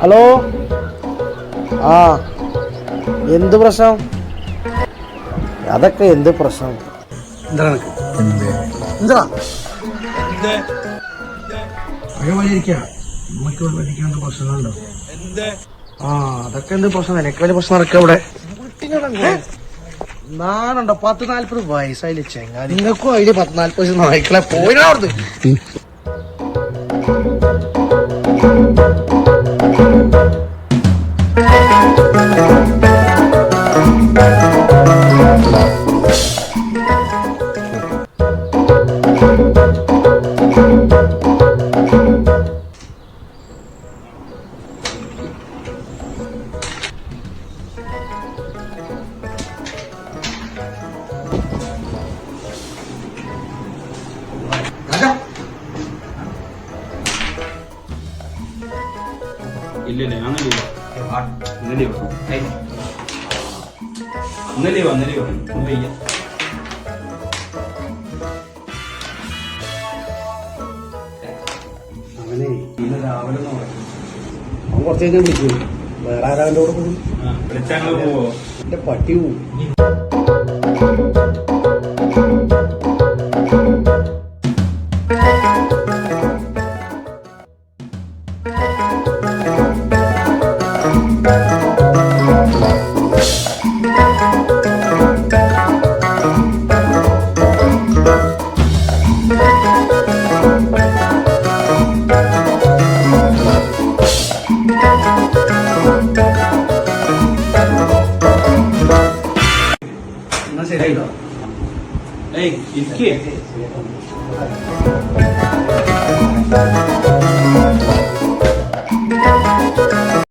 Hello. ആ എന്ത് പ്രശ്നം? അതൊക്കെ എന്ത് പ്രശ്നം? എന്താ പ്രശ്നങ്ങളുണ്ടോ? ആ അതൊക്കെ എന്ത് പ്രശ്നം? എനിക്ക് വലിയ പ്രശ്നം നടക്കുക ഇവിടെ. നാണുണ്ടോ? 40-40 വയസ്സായില്ലേ ചെങ്ങാതി. നിങ്ങൾക്കും അതില് 40-40 വയസ്സ് നായ്ക്കളെ പോയിനാ അവിടുന്ന്. ഇല്ലല്ലേ അങ്ങനെ വയ്യ. അവനെ ഇന്ന് രാവിലെ അവൻ കുറച്ച് കഴിഞ്ഞാൽ വിളിക്കൂ. വേറെ ആരാവൻ്റെ കൂടെ പോകും? വിളിച്ചാങ്ങൾ പോവോ? എന്റെ പട്ടി പോവും. എന്നാ ശരിയായിട്ടോ. ഏയ് ഇരിക്കേ.